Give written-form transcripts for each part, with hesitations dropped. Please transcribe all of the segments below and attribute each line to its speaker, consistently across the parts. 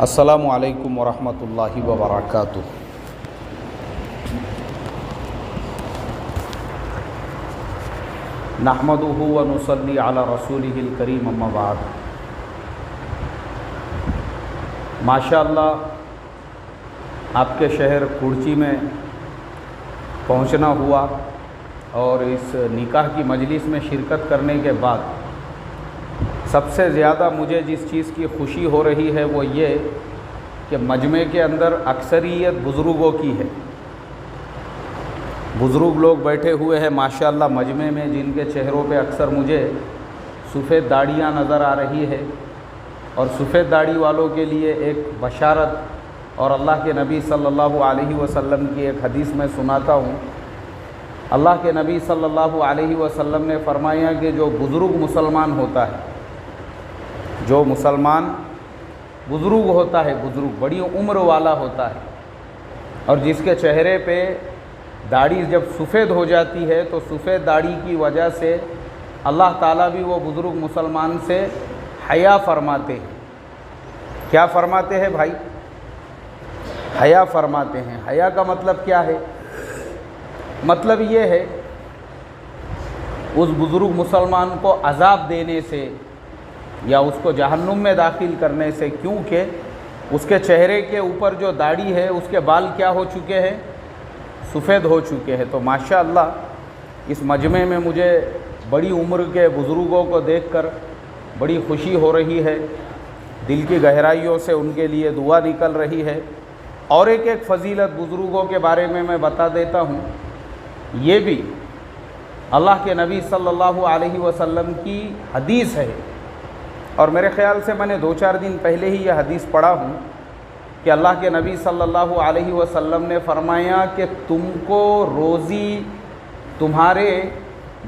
Speaker 1: अस्सलामु अलैकुम वरहमतुल्लाहि वबरकातुह। नहमदुहु व नुसल्ली अला रसूलिहिल करीम, अम्मा बाद। माशाअल्लाह आपके शहर कुर्ची में पहुंचना हुआ और इस निकाह की मजलिस में शिरकत करने के बाद सबसे ज़्यादा मुझे जिस चीज़ की खुशी हो रही है वो ये कि मजमे के अंदर अक्सरियत बुज़ुर्गों की है। बुज़ुर्ग लोग बैठे हुए हैं माशाअल्लाह मजमे में, जिनके चेहरों पे अक्सर मुझे सफ़ेद दाढ़ियाँ नज़र आ रही है। और सफ़ेद दाढ़ी वालों के लिए एक बशारत और अल्लाह के नबी सल्लल्लाहु अलैहि वसल्लम की एक हदीस में सुनाता हूँ। अल्लाह के नबी सल्लल्लाहु अलैहि वसल्लम ने फरमाया कि जो बुज़ुर्ग मुसलमान होता है, जो मुसलमान बुज़ुर्ग होता है, बुज़ुर्ग बड़ी उम्र वाला होता है, और जिसके चेहरे पे दाढ़ी जब सफ़ेद हो जाती है तो सफ़ेद दाढ़ी की वजह से अल्लाह ताला भी वो बुज़ुर्ग मुसलमान से हया फरमाते हैं। क्या फरमाते हैं भाई? हया फरमाते हैं। हया का मतलब क्या है? मतलब ये है उस बुज़ुर्ग मुसलमान को अज़ाब देने से या उसको जहन्नुम में दाखिल करने से, क्योंकि उसके चेहरे के ऊपर जो दाढ़ी है उसके बाल क्या हो चुके हैं? सफ़ेद हो चुके हैं। तो माशाअल्लाह इस मजमे में मुझे बड़ी उम्र के बुज़ुर्गों को देखकर बड़ी खुशी हो रही है। दिल की गहराइयों से उनके लिए दुआ निकल रही है। और एक फ़जीलत बुज़ुर्गों के बारे में मैं बता देता हूँ। ये भी अल्लाह के नबी सल्लल्लाहु अलैहि वसल्लम की हदीस है, और मेरे ख़्याल से मैंने 2-4 दिन पहले ही यह हदीस पढ़ा हूँ कि अल्लाह के नबी सल्लल्लाहु अलैहि वसल्लम ने फरमाया कि तुमको रोज़ी तुम्हारे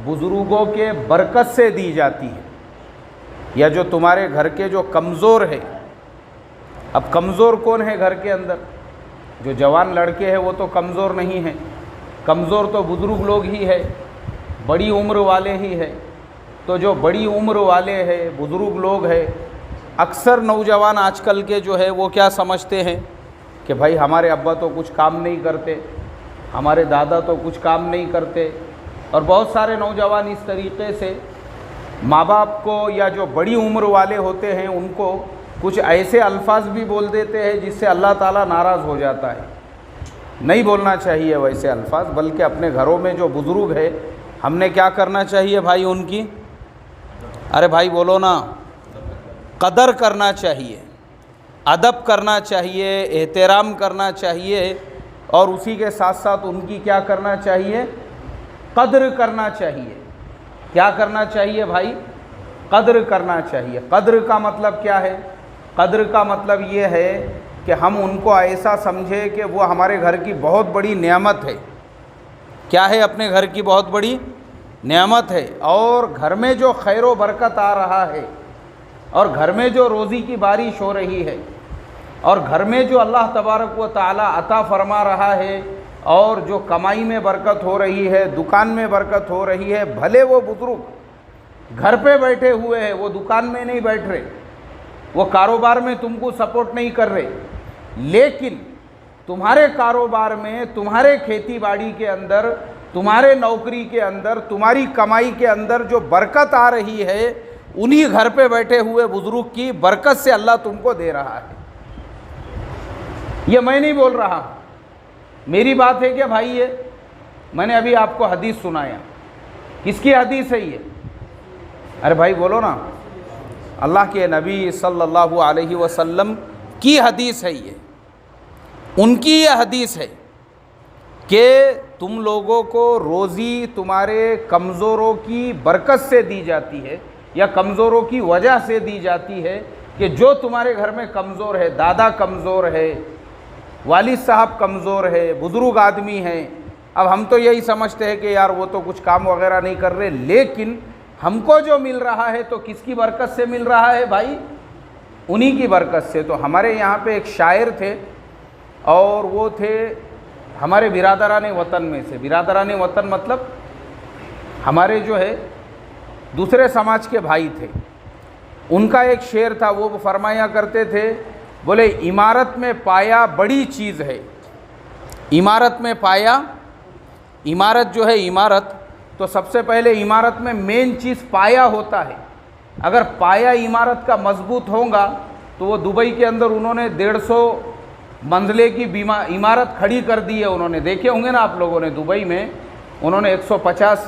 Speaker 1: बुज़ुर्गों के बरकत से दी जाती है, या जो तुम्हारे घर के जो कमज़ोर है। अब कमज़ोर कौन है घर के अंदर? जो जवान लड़के हैं वो तो कमज़ोर नहीं है, कमज़ोर तो बुज़ुर्ग लोग ही है, बड़ी उम्र वाले ही है। तो जो बड़ी उम्र वाले हैं, बुज़ुर्ग लोग हैं, अक्सर नौजवान आजकल के जो है वो क्या समझते हैं कि भाई हमारे अब्बा तो कुछ काम नहीं करते, हमारे दादा तो कुछ काम नहीं करते। और बहुत सारे नौजवान इस तरीक़े से माँ बाप को या जो बड़ी उम्र वाले होते हैं उनको कुछ ऐसे अल्फाज भी बोल देते हैं जिससे अल्लाह ताला नाराज़ हो जाता है। नहीं बोलना चाहिए वैसे अल्फाज, बल्कि अपने घरों में जो बुज़ुर्ग है हमने क्या करना चाहिए भाई? उनकी, अरे भाई बोलो ना, कदर करना चाहिए, अदब करना चाहिए, एहतराम करना चाहिए, और उसी के साथ साथ उनकी क्या करना चाहिए? कद्र करना चाहिए। क्या करना चाहिए भाई? कद्र करना चाहिए। कद्र का मतलब क्या है? कद्र का मतलब ये है कि हम उनको ऐसा समझे कि वो हमारे घर की बहुत बड़ी नेमत है। क्या है? अपने घर की बहुत बड़ी नेमत है। और घर में जो खैर व बरकत आ रहा है, और घर में जो रोज़ी की बारिश हो रही है, और घर में जो अल्लाह तबारक व तआला अता फरमा रहा है, और जो कमाई में बरकत हो रही है, दुकान में बरकत हो रही है। भले वो बुज़ुर्ग घर पे बैठे हुए हैं, वो दुकान में नहीं बैठ रहे, वो कारोबार में तुमको सपोर्ट नहीं कर रहे, लेकिन तुम्हारे कारोबार में, तुम्हारे खेती बाड़ी के अंदर, तुम्हारे नौकरी के अंदर, तुम्हारी कमाई के अंदर जो बरकत आ रही है, उन्हीं घर पे बैठे हुए बुज़ुर्ग की बरकत से अल्लाह तुमको दे रहा है। ये मैं नहीं बोल रहा, मेरी बात है कि भाई ये मैंने अभी आपको हदीस सुनाया। किसकी हदीस है ये? अरे भाई बोलो ना, अल्लाह के नबी सल्लल्लाहु अलैहि वसल्लम की हदीस है ये। उनकी ये हदीस है कि तुम लोगों को रोज़ी तुम्हारे कमज़ोरों की बरकत से दी जाती है, या कमज़ोरों की वजह से दी जाती है। कि जो तुम्हारे घर में कमज़ोर है, दादा कमज़ोर है, वालिद साहब कमज़ोर है, बुज़ुर्ग आदमी हैं। अब हम तो यही समझते हैं कि यार वो तो कुछ काम वगैरह नहीं कर रहे, लेकिन हमको जो मिल रहा है तो किसकी बरकत से मिल रहा है भाई? उन्हीं की बरकत से। तो हमारे यहाँ पे एक शायर थे, और वो थे हमारे बिरादरान वतन में से। बिरादरान वतन मतलब हमारे जो है दूसरे समाज के भाई थे। उनका एक शेर था, वो फरमाया करते थे बोले इमारत में पाया बड़ी चीज़ है। इमारत में पाया, इमारत जो है इमारत, तो सबसे पहले इमारत में मेन चीज़ पाया होता है। अगर पाया इमारत का मजबूत होगा तो वो दुबई के अंदर उन्होंने 150 मंजिले की इमारत खड़ी कर दी है। उन्होंने देखे होंगे ना आप लोगों ने, दुबई में उन्होंने 150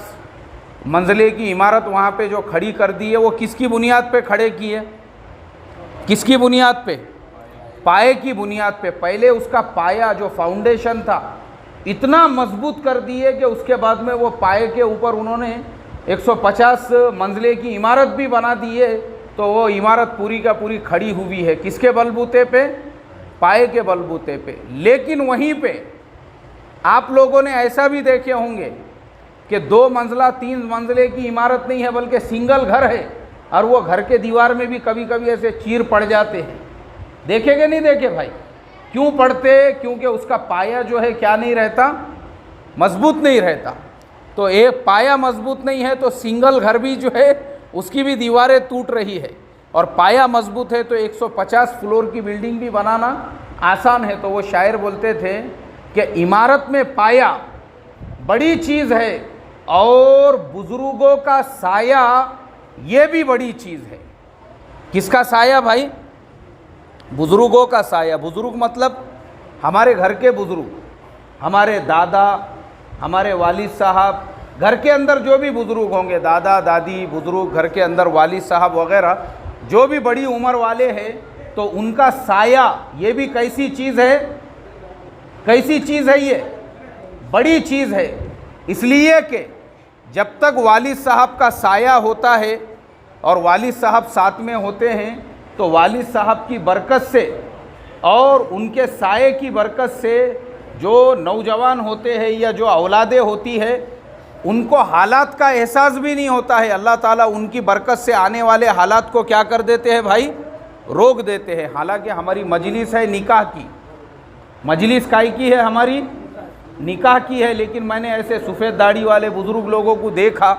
Speaker 1: मंजिले की इमारत वहाँ पे जो खड़ी कर दी है, वो किसकी बुनियाद पे खड़े की है? किसकी बुनियाद पे? पाए की बुनियाद पे। पहले उसका पाया जो फाउंडेशन था इतना मजबूत कर दिए कि उसके बाद में वो पाए के ऊपर उन्होंने 150 मंजिले की इमारत भी बना दी है। तो वो इमारत पूरी का पूरी खड़ी हुई है किसके बलबूते पे? पाए के बलबूते पे। लेकिन वहीं पे आप लोगों ने ऐसा भी देखे होंगे कि 2 मंजिला 3 मंजिले की इमारत नहीं है, बल्कि सिंगल घर है, और वो घर के दीवार में भी कभी कभी ऐसे चीर पड़ जाते हैं। देखे कि नहीं देखे भाई? क्यों पड़ते? क्योंकि उसका पाया जो है क्या नहीं रहता? मजबूत नहीं रहता। तो एक पाया मजबूत नहीं है तो सिंगल घर भी जो है उसकी भी दीवारें टूट रही है, और पाया मजबूत है तो 150 फ्लोर की बिल्डिंग भी बनाना आसान है। तो वो शायर बोलते थे कि इमारत में पाया बड़ी चीज़ है, और बुजुर्गों का साया ये भी बड़ी चीज़ है। किसका साया भाई? बुजुर्गों का साया। बुजुर्ग मतलब हमारे घर के बुजुर्ग, हमारे दादा, हमारे वालिद साहब, घर के अंदर जो भी बुजुर्ग होंगे, दादा दादी बुजुर्ग, घर के अंदर वालिद साहब वगैरह जो भी बड़ी उम्र वाले हैं, तो उनका साया ये भी कैसी चीज़ है? कैसी चीज़ है? ये बड़ी चीज़ है। इसलिए कि जब तक वालिद साहब का साया होता है और वालिद साहब साथ में होते हैं, तो वालिद साहब की बरकत से और उनके साये की बरकत से जो नौजवान होते हैं या जो औलादें होती है, उनको हालात का एहसास भी नहीं होता है। अल्लाह ताला उनकी बरकत से आने वाले हालात को क्या कर देते हैं भाई? रोक देते हैं। हालांकि हमारी मजलिस है निकाह की, मजलिस काय की है? हमारी निकाह की है। लेकिन मैंने ऐसे सफ़ेद दाढ़ी वाले बुज़ुर्ग लोगों को देखा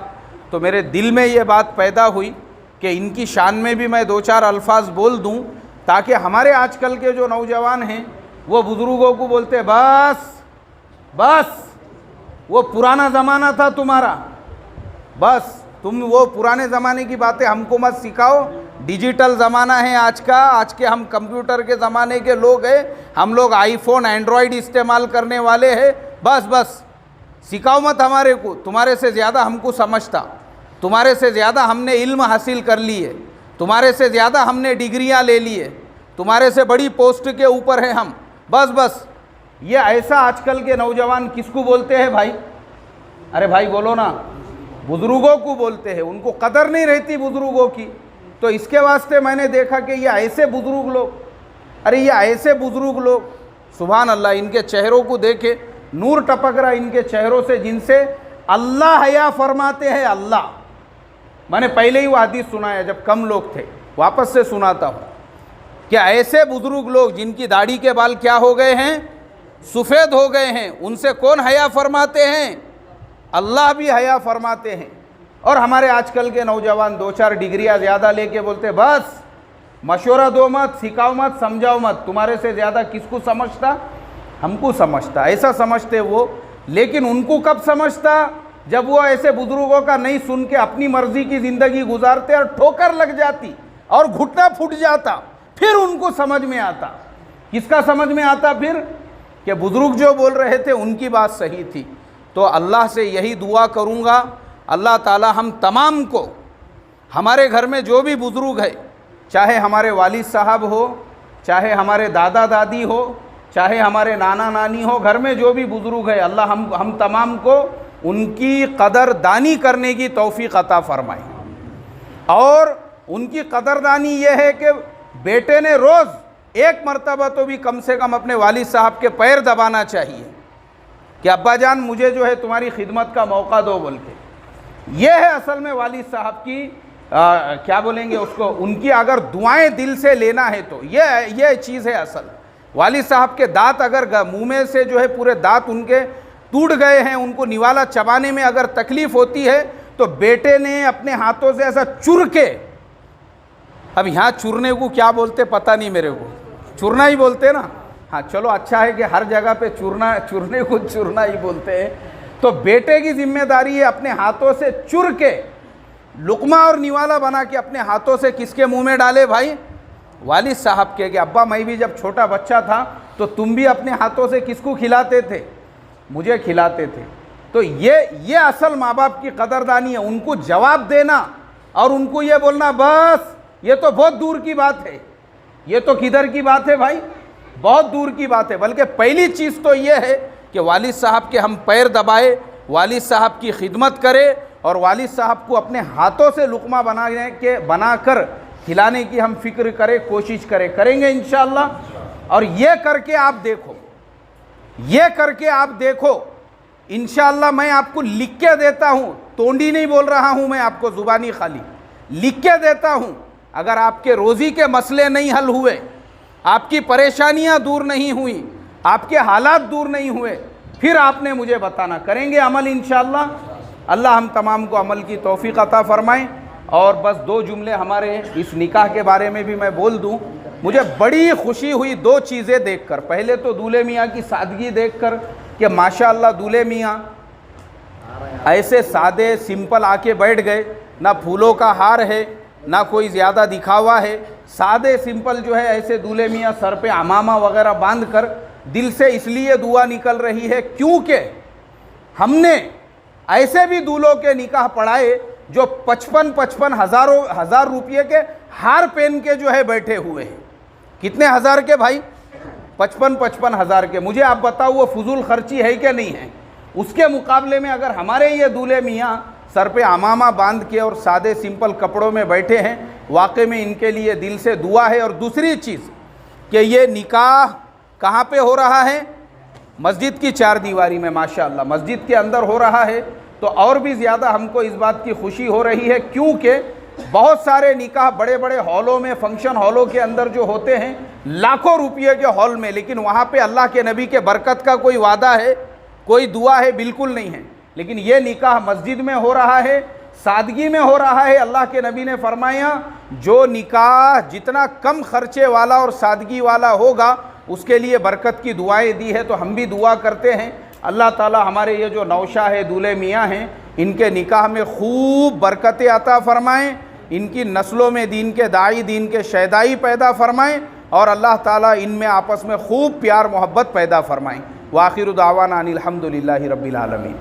Speaker 1: तो मेरे दिल में ये बात पैदा हुई कि इनकी शान में भी मैं 2-4 अल्फाज बोल दूं, ताकि हमारे आजकल के जो नौजवान हैं वो बुज़ुर्गों को बोलते बस बस वो पुराना ज़माना था तुम्हारा, बस तुम वो पुराने ज़माने की बातें हमको मत सिखाओ। डिजिटल ज़माना है आज का, आज के हम कंप्यूटर के ज़माने के लोग हैं, हम लोग आईफोन एंड्रॉयड इस्तेमाल करने वाले हैं, बस बस सिखाओ मत हमारे को। तुम्हारे से ज़्यादा हमको समझता, तुम्हारे से ज़्यादा हमने इल्म हासिल कर ली है, तुम्हारे से ज़्यादा हमने डिग्रियां ले ली है, तुम्हारे से बड़ी पोस्ट के ऊपर हैं हम, बस बस। ये ऐसा आजकल के नौजवान किसको बोलते हैं भाई? अरे भाई बोलो ना, बुज़ुर्गों को बोलते हैं। उनको कदर नहीं रहती बुज़ुर्गों की। तो इसके वास्ते मैंने देखा कि ये ऐसे बुज़ुर्ग लोग, अरे ये ऐसे बुज़ुर्ग लोग, सुभान अल्लाह, इनके चेहरों को देखे नूर टपक रहा इनके चेहरों से, जिनसे अल्लाह हया फरमाते हैं। अल्लाह, मैंने पहले ही वो हदीस सुनाया जब कम लोग थे, वापस से सुनाता हूँ। क्या ऐसे बुज़ुर्ग लोग जिनकी दाढ़ी के बाल क्या हो गए हैं? सफ़ेद हो गए हैं, उनसे कौन हया फरमाते हैं? अल्लाह भी हया फरमाते हैं। और हमारे आजकल के नौजवान 2-4 डिग्रियाँ ज़्यादा लेके बोलते बस मशवरा दो मत, सिखाओ मत, समझाओ मत, तुम्हारे से ज़्यादा किसको समझता? हमको समझता, ऐसा समझते वो। लेकिन उनको कब समझता? जब वो ऐसे बुज़ुर्गों का नहीं सुन के अपनी मर्ज़ी की ज़िंदगी गुजारते और ठोकर लग जाती और घुटना फूट जाता, फिर उनको समझ में आता। किसका समझ में आता फिर? कि बुज़ुर्ग जो बोल रहे थे उनकी बात सही थी। तो अल्लाह से यही दुआ करूँगा, अल्लाह ताला हम तमाम को, हमारे घर में जो भी बुज़ुर्ग है, चाहे हमारे वालिद साहब हो, चाहे हमारे दादा दादी हो, चाहे हमारे नाना नानी हो, घर में जो भी बुज़ुर्ग है, अल्लाह हम तमाम को उनकी कदरदानी करने की तौफीक अता फरमाए। और उनकी कदरदानी ये है कि बेटे ने रोज़ एक मरतबा तो भी कम से कम अपने वालिद साहब के पैर दबाना चाहिए कि अब्बा जान मुझे जो है तुम्हारी खिदमत का मौका दो बोल के। ये है असल में वालिद साहब की क्या बोलेंगे उसको, उनकी अगर दुआएं दिल से लेना है तो ये चीज़ है असल। वालिद साहब के दांत अगर मुंह में से जो है पूरे दांत उनके टूट गए हैं, उनको निवाला चबाने में अगर तकलीफ़ होती है, तो बेटे ने अपने हाथों से ऐसा चुर के, अब यहाँ चुरने को क्या बोलते पता नहीं मेरे को, चूरना ही बोलते हैं ना। हाँ चलो, अच्छा है कि हर जगह पे चूरने को चूरना ही बोलते हैं। तो बेटे की जिम्मेदारी है अपने हाथों से चुर के लुकमा और निवाला बना के अपने हाथों से किसके मुंह में डाले भाई? वालिद साहब के। कि अब्बा मैं भी जब छोटा बच्चा था तो तुम भी अपने हाथों से किसको खिलाते थे? मुझे खिलाते थे। तो ये असल माँ बाप की कदरदानी है, उनको जवाब देना और उनको ये बोलना बस ये तो बहुत दूर की बात है। ये तो किधर की बात है भाई? बहुत दूर की बात है। बल्कि पहली चीज़ तो ये है कि वालिद साहब के हम पैर दबाए, वालिद साहब की खिदमत करें और वालिद साहब को अपने हाथों से लुकमा बनाकर खिलाने की हम फिक्र करें, कोशिश करेंगे इंशाअल्लाह। और ये करके आप देखो इंशाअल्लाह। मैं आपको लिख के देता हूँ, तोंडी नहीं बोल रहा हूँ मैं आपको, ज़ुबानी खाली लिख के देता हूँ। अगर आपके रोज़ी के मसले नहीं हल हुए, आपकी परेशानियाँ दूर नहीं हुई, आपके हालात दूर नहीं हुए, फिर आपने मुझे बताना, करेंगे अमल इंशाअल्लाह। अल्लाह हम तमाम को अमल की तौफीक अता फ़रमाएँ। और बस 2 जुमले हमारे इस निकाह के बारे में भी मैं बोल दूं। मुझे बड़ी खुशी हुई 2 चीज़ें देखकर। पहले तो दूल्हे मियाँ की सादगी देखकर कि माशाअल्लाह दूल्हे मियाँ ऐसे सादे सिंपल आके बैठ गए, ना फूलों का हार है ना कोई ज़्यादा दिखावा है, सादे सिंपल जो है ऐसे दूल्हे मियाँ सर पे अमामा वगैरह बांध कर दिल से इसलिए दुआ निकल रही है क्योंकि हमने ऐसे भी दूल्हों के निकाह पढ़ाए जो 55 हज़ार रुपये के हार पहन के जो है बैठे हुए हैं। कितने हज़ार के भाई? 55 हज़ार के। मुझे आप बताओ वो फजूल खर्ची है कि नहीं है? उसके मुकाबले में अगर हमारे ये दूल्हे मियाँ सर पे अमामा बांध के और सादे सिंपल कपड़ों में बैठे हैं, वाकई में इनके लिए दिल से दुआ है। और दूसरी चीज़ कि ये निकाह कहाँ पे हो रहा है? मस्जिद की 4 दीवारी में माशाअल्लाह, मस्जिद के अंदर हो रहा है। तो और भी ज़्यादा हमको इस बात की खुशी हो रही है क्योंकि बहुत सारे निकाह बड़े बड़े हॉलों में, फंक्शन हॉलों के अंदर जो होते हैं लाखों रुपये के हॉल में, लेकिन वहाँ पे अल्लाह के नबी के बरकत का कोई वादा है, कोई दुआ है? बिल्कुल नहीं है। लेकिन ये निकाह मस्जिद में हो रहा है, सादगी में हो रहा है। अल्लाह के नबी ने फरमाया जो निकाह जितना कम खर्चे वाला और सादगी वाला होगा उसके लिए बरकत की दुआएं दी है। तो हम भी दुआ करते हैं अल्लाह ताला हमारे ये जो नौशा है दूल्हे मियाँ हैं इनके निकाह में खूब बरकतें अता फ़रमाएँ, इनकी नस्लों में दीन के दाई, दीन के शहदाई पैदा फ़रमाएँ और अल्लाह ताला इनमें आपस में खूब प्यार मोहब्बत पैदा फ़रमाएँ। वाखिरु दावाना अनिल हम्दुलिल्लाहि रब्बिल आलमीन।